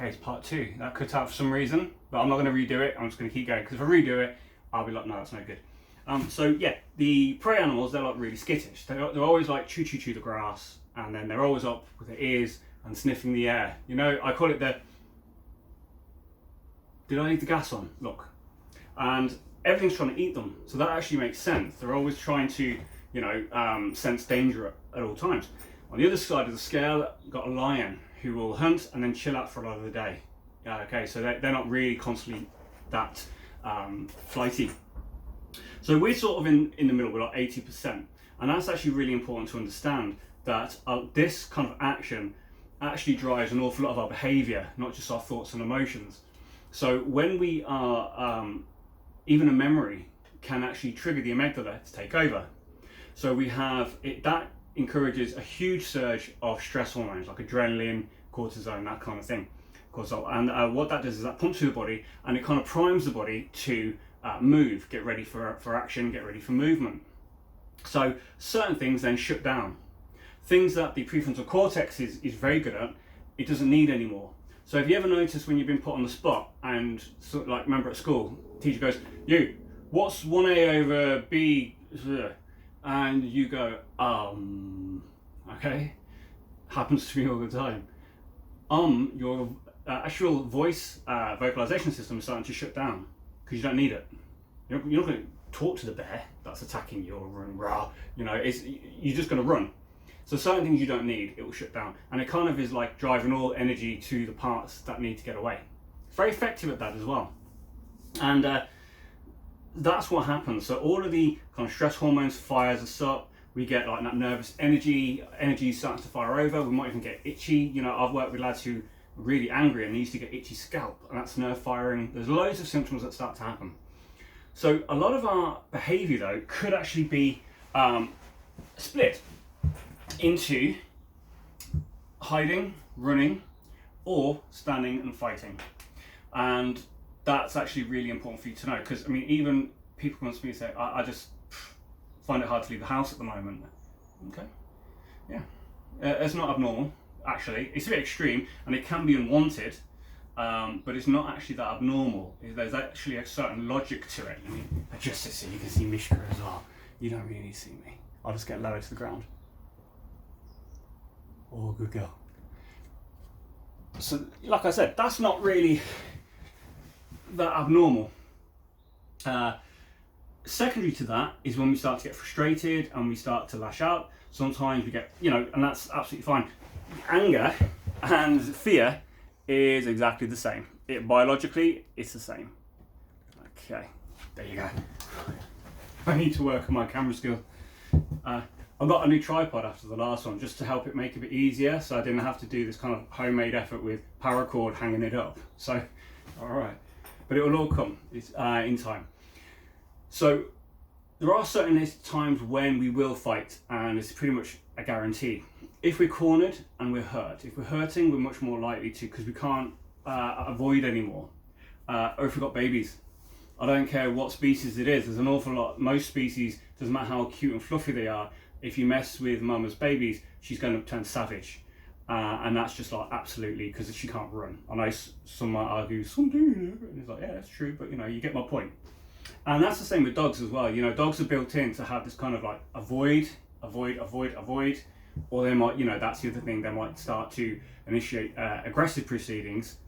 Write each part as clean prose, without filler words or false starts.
okay, it's part 2. That cut out for some reason, but I'm not going to redo it. I'm just going to keep going, because if I redo it, I'll be like, no, that's no good. So yeah, the prey animals, they're like really skittish. They're always like chew the grass, and then they're always up with their ears and sniffing the air. You know, I call it the, did I leave the gas on? Look. And everything's trying to eat them. So that actually makes sense. They're always trying to, you know, sense danger at all times. On the other side of the scale, you've got a lion who will hunt and then chill out for a lot of the day. Okay, so they're not really constantly that flighty. So we're sort of in the middle, we're like 80%. And that's actually really important to understand, that this kind of action actually drives an awful lot of our behaviour, not just our thoughts and emotions. So when we are, even a memory can actually trigger the amygdala to take over. So we have it, that encourages a huge surge of stress hormones like adrenaline, cortisol, that kind of thing. Cortisol. And what that does is that pumps through the body, and it kind of primes the body to move, get ready for action, get ready for movement. So certain things then shut down. Things that the prefrontal cortex is very good at, it doesn't need anymore. So have you ever noticed when you've been put on the spot, and sort of like, remember at school, teacher goes, you, what's 1A over B? And you go, okay, happens to me all the time. Your actual voice vocalization system is starting to shut down because you don't need it. You're not going to talk to the bear that's attacking you or run, rah, you know, you're just going to run. So certain things you don't need, it will shut down. And it kind of is like driving all energy to the parts that need to get away. It's very effective at that as well. And that's what happens. So all of the kind of stress hormones fires us up. We get like that nervous energy starting to fire over. We might even get itchy. You know, I've worked with lads who are really angry and they used to get itchy scalp, and that's nerve firing. There's loads of symptoms that start to happen. So a lot of our behavior though could actually be split into hiding, running, or standing and fighting. And that's actually really important for you to know, because I mean, even people come to me and say, I just find it hard to leave the house at the moment. Okay, yeah, it's not abnormal actually. It's a bit extreme and it can be unwanted, but it's not actually that abnormal. There's actually a certain logic to it. Let me adjust it so you can see Mishka as well. You don't really need to see me. I'll just get lower to the ground. Oh, good girl. So, like I said, that's not really that abnormal. Secondary to that is when we start to get frustrated and we start to lash out. Sometimes we get, you know, and that's absolutely fine. Anger and fear is exactly the same. Biologically, it's the same. Okay, there you go. I need to work on my camera skills. I got a new tripod after the last one just to help it make it a bit easier, so I didn't have to do this kind of homemade effort with paracord hanging it up. So, all right, but it will all come in time. So there are certain times when we will fight, and it's pretty much a guarantee. If we're cornered and we're hurt, if we're hurting, we're much more likely to, because we can't avoid anymore. Or if we've got babies, I don't care what species it is, there's an awful lot. Most species, doesn't matter how cute and fluffy they are, if you mess with mama's babies, she's going to turn savage. And that's just like absolutely, because she can't run. I know some might argue, some do, and it's like, yeah, that's true, but you know, you get my point. And that's the same with dogs as well. You know, dogs are built in to have this kind of like avoid, or they might, you know, that's the other thing, they might start to initiate aggressive proceedings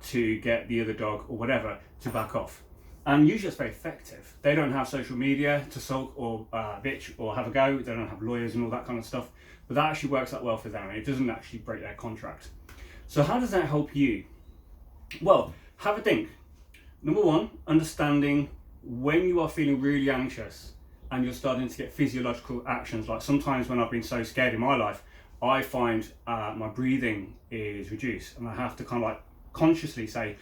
to get the other dog or whatever to back off. And usually it's very effective. They don't have social media to sulk or bitch or have a go. They don't have lawyers and all that kind of stuff. But that actually works out well for them, and it doesn't actually break their contract. So how does that help you? Well, have a think. Number one, understanding when you are feeling really anxious and you're starting to get physiological actions. Like sometimes when I've been so scared in my life, I find my breathing is reduced, and I have to kind of like consciously say,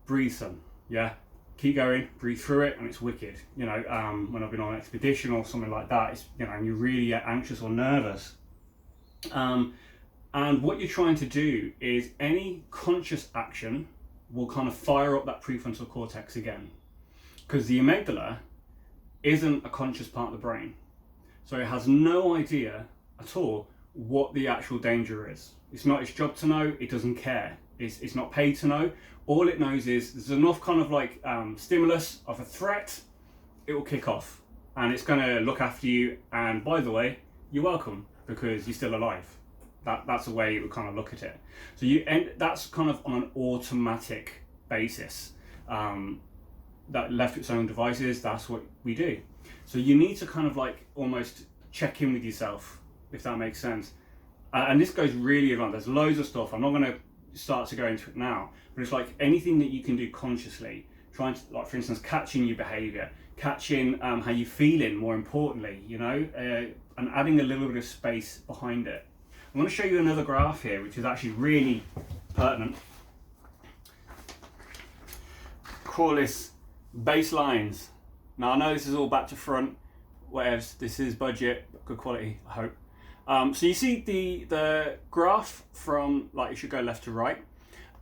breathe some, yeah? Keep going, breathe through it, and it's wicked. You know, when I've been on an expedition or something like that, it's, you know, and you really get anxious or nervous. And what you're trying to do is any conscious action will kind of fire up that prefrontal cortex again. Because the amygdala isn't a conscious part of the brain. So it has no idea at all what the actual danger is. It's not its job to know, it doesn't care. It's not paid to know. All it knows is there's enough kind of like stimulus of a threat, it will kick off, and it's going to look after you. And by the way, you're welcome, because you're still alive. That's the way it would kind of look at it. So that's kind of on an automatic basis. That left to its own devices, that's what we do. So you need to kind of like almost check in with yourself, if that makes sense. And this goes really advanced. There's loads of stuff. I'm not going to start to go into it now, but it's like anything that you can do consciously, trying to, like for instance, catching your behaviour, catching how you're feeling, more importantly, you know, and adding a little bit of space behind it. I'm going to show you another graph here, which is actually really pertinent. Call this baselines. Now I know this is all back to front, whatevs, this is budget, good quality, I hope. So you see the graph from, like, it should go left to right,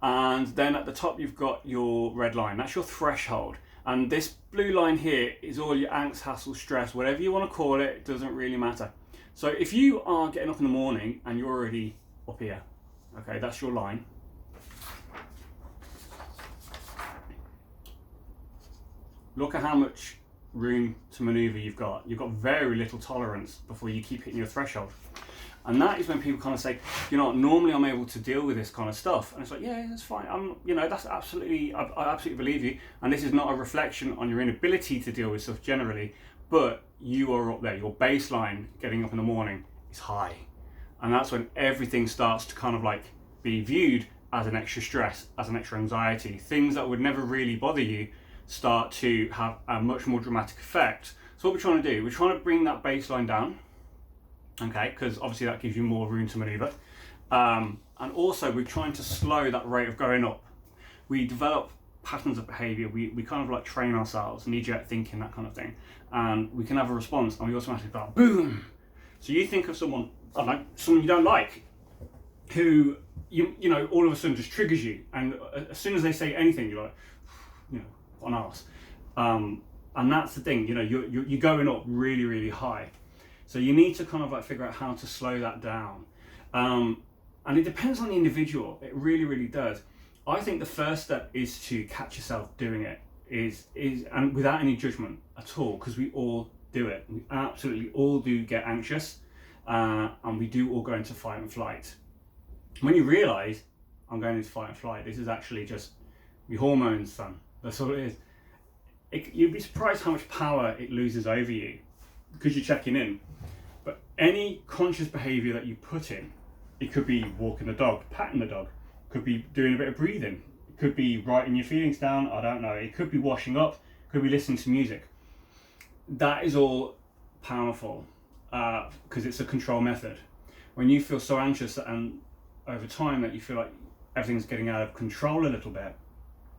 and then at the top you've got your red line, that's your threshold, and this blue line here is all your angst, hassle, stress, whatever you want to call it, it doesn't really matter. So if you are getting up in the morning and you're already up here, okay, that's your line. Look at how much room to maneuver you've got. You've got very little tolerance before you keep hitting your threshold. And that is when people kind of say, you know, normally I'm able to deal with this kind of stuff. And it's like, yeah, that's fine. That's absolutely, I absolutely believe you. And this is not a reflection on your inability to deal with stuff generally, but you are up there. Your baseline getting up in the morning is high. And that's when everything starts to kind of like be viewed as an extra stress, as an extra anxiety. Things that would never really bother you start to have a much more dramatic effect. So what we're trying to do, we're trying to bring that baseline down, okay, because obviously that gives you more room to maneuver. And also we're trying to slow that rate of going up. We develop patterns of behavior, we kind of like train ourselves, knee-jerk thinking, that kind of thing. And we can have a response and we automatically go, boom. So you think of someone, I don't know, someone you don't like, who, you know, all of a sudden just triggers you. And as soon as they say anything, you're like, you know, on arse. And that's the thing, you know, you're going up really, really high. So you need to kind of like figure out how to slow that down. And it depends on the individual. It really, really does. I think the first step is to catch yourself doing it, and without any judgment at all, because we all do it. We absolutely all do get anxious, and we do all go into fight and flight. When you realise, I'm going into fight and flight, this is actually just your hormones, son. That's all it is. You'd be surprised how much power it loses over you because you're checking in. But any conscious behaviour that you put in, it could be walking the dog, patting the dog, could be doing a bit of breathing, it could be writing your feelings down, I don't know, it could be washing up, it could be listening to music. That is all powerful because it's a control method. When you feel so anxious and over time that you feel like everything's getting out of control a little bit,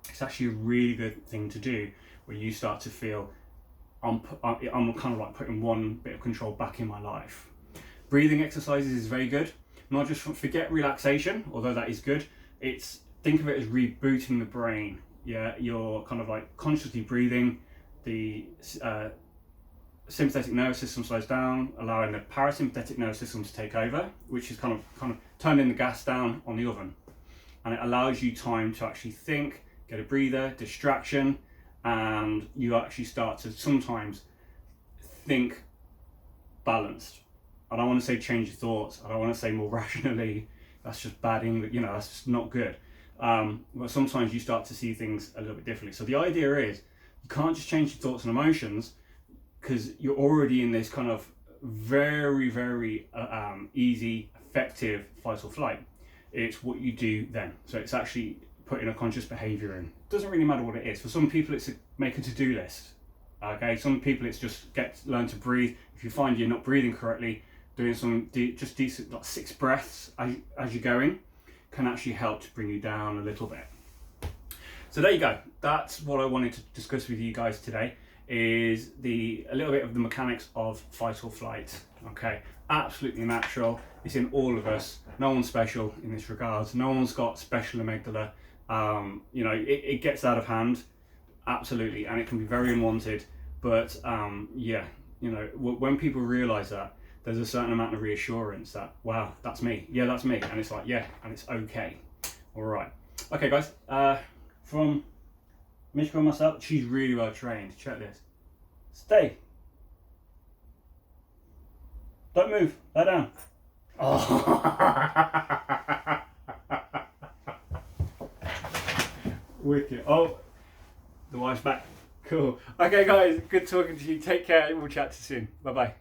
it's actually a really good thing to do, where you start to feel I'm kind of like putting one bit of control back in my life. Breathing exercises is very good. Not just forget relaxation, although that is good. Think of it as rebooting the brain. Yeah, you're kind of like consciously breathing. The sympathetic nervous system slows down, allowing the parasympathetic nervous system to take over, which is kind of turning the gas down on the oven, and it allows you time to actually think, get a breather, distraction, and you actually start to sometimes think balanced. I don't want to say change your thoughts, I don't want to say more rationally, that's just bad English, you know, that's just not good. But sometimes you start to see things a little bit differently. So the idea is, you can't just change your thoughts and emotions, because you're already in this kind of very, very easy, effective fight or flight. It's what you do then. So it's actually putting a conscious behaviour in. It doesn't really matter what it is. For some people it's make a to-do list. Okay, some people it's just learn to breathe. If you find you're not breathing correctly, doing some decent like 6 breaths as you're going can actually help to bring you down a little bit. So there you go. That's what I wanted to discuss with you guys today, is a little bit of the mechanics of fight or flight. Okay, absolutely natural. It's in all of us. No one's special in this regard. No one's got special amygdala. You know, it gets out of hand, absolutely, and it can be very unwanted. But yeah, you know, when people realise that, there's a certain amount of reassurance that, wow, that's me. Yeah, that's me. And it's like, yeah, and it's okay. All right. Okay, guys. From Mishka and myself, she's really well trained. Check this. Stay. Don't move. Lie down. Oh. Wicked. Oh, the wife's back. Cool. Okay, guys. Good talking to you. Take care. We'll chat to you soon. Bye bye.